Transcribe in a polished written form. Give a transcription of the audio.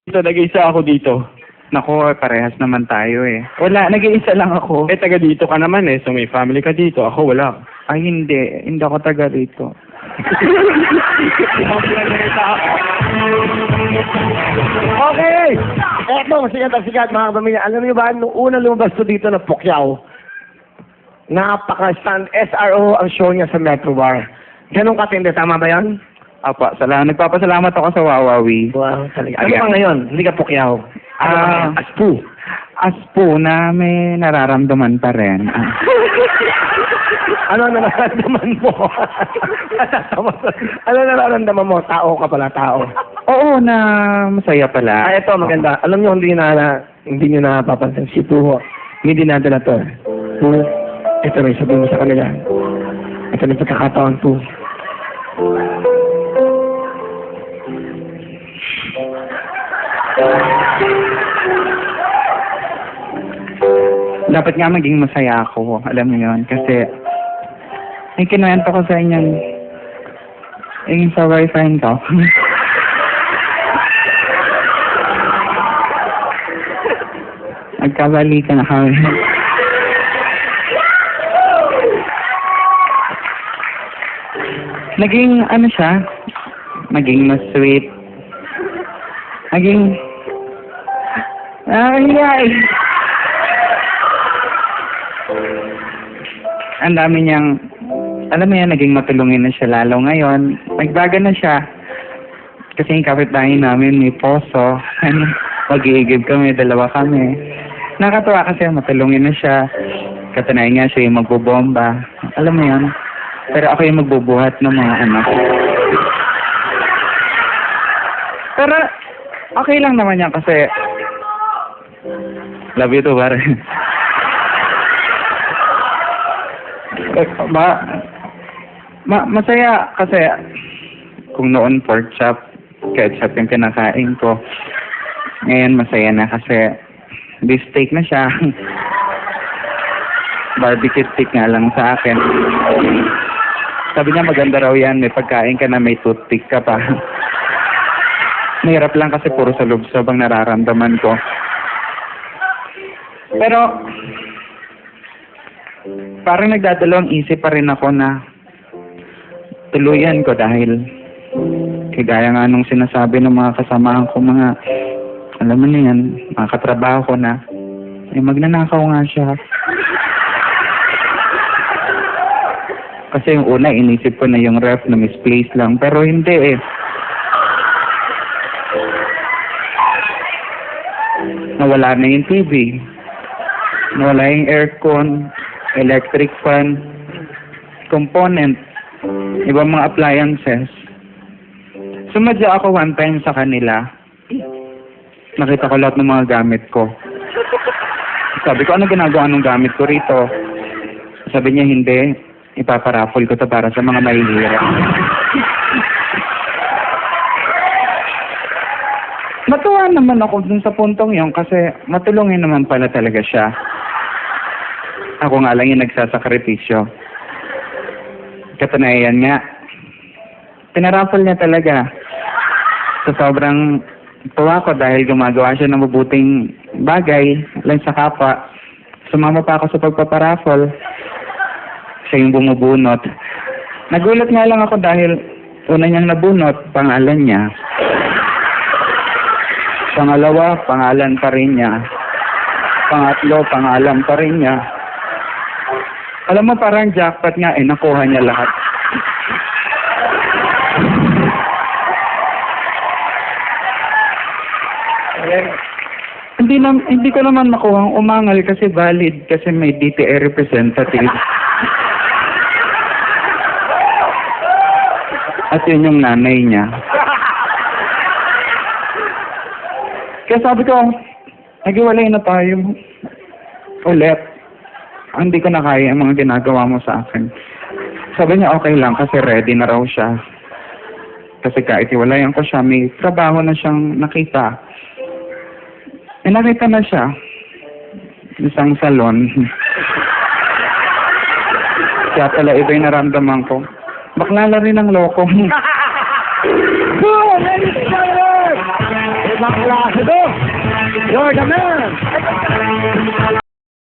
Ito, nag-iisa ako dito. Naku, parehas naman tayo eh. Wala, nag-iisa lang ako. Taga dito ka naman eh. So may family ka dito. Ako wala. Ay, hindi. Hindi ako taga rito. Okay! Eto, sikat at sikat mga pamilya. Alam niyo ba, nung una lumabas to dito na Pukyaw, napaka-stand SRO ang show niya sa Metro Bar. Ganun katindi, tama ba yan? Apa, nagpapasalamat ako sa Wawawi. Wow, talaga. Ano ba ngayon? Hindi ka Pukyaw. Ano ba ngayon? Aspu. Aspo na may nararamdaman pa rin. Ano nararamdaman mo? Ano nararamdaman mo? Tao ka pala, tao. Oo, na masaya pala. Ito, maganda. Alam niyo, hindi niyo napapansin. Si Puho, hindi dinadala to. Puho, ito rin, sabihin mo sa kanila. Ito rin pagkakataon, Puho. Dapat nga maging masaya ako, alam mo yun, kasi may kinuwento ko sa inyo yung sa boyfriend ko. Nagkabalikan na kami. Naging ano siya, naging mas sweet. Naging ang dami niyang, alam mo yan, naging matulungin na siya lalo ngayon. Nagbaga na siya. Kasi yung kapitbahay namin may poso. Mag-iigib kami, dalawa kami. Nakatuwa kasi matulungin na siya. Katanayan nga siya yung magbobomba. Alam mo yan. Pero ako yung magbubuhat ng mga anak. Pero okay lang naman yan kasi love you too, pare. Masaya kasi kung noon pork chop, ketchup yung kinakain ko. Ngayon masaya na kasi beef steak na siya. Barbecue steak nga lang sa akin. Sabi niya maganda raw yan, may pagkain ka na may toothpick ka pa. Mahirap lang kasi puro sa lubsob ang nararamdaman ko. Pero parang nagdadalawang isip pa rin ako na tuluyan ko dahil kagaya nga nung sinasabi ng mga kasamahan ko, mga alam mo na yan, mga katrabaho ko na magnanakaw nga siya. Kasi yung una inisip ko na yung ref na misplaced lang, pero hindi eh. Nawala na yung TV, nawala yung aircon, electric fan, component, ibang mga appliances. Sumadya ako one time sa kanila. Nakita ko lahat ng mga gamit ko. Sabi ko, ano ginagawa ng gamit ko rito? Sabi niya, hindi. Ipaparaffle ko to para sa mga mahihirap. Matuwa naman ako dun sa puntong yun kasi matulungin naman pala talaga siya. Ako nga lang yung nagsasakripisyo. Katanayan nga, pinaraffle niya talaga. So sobrang tuwa ko dahil gumagawa siya ng mabuting bagay lang sa kapwa. Sumama pa ako sa pagpaparaffle. Siya yung bumubunot. Nagulat nga lang ako dahil una niyang nabunot, pangalan niya. Pangalawa, pangalan pa rin niya. Pangatlo, pangalan pa rin niya. Alam mo, parang jackpot nga, nakuha niya lahat. Hindi ko naman makuha ang umangal kasi valid, kasi may DTI representative. At yun yung nanay niya. Kaya sabi ko, naghiwalay na tayo ulit. Hindi ko na kaya ang mga ginagawa mo sa akin. Sabi niya okay lang kasi ready na raw siya. Kasi kahit iwalayan ko siya, may trabaho na siyang nakita. Nakita na siya. Isang salon. Kaya pala iba yung naramdaman ko. Baklala rin ang loko. Ibang klase to. You're the man.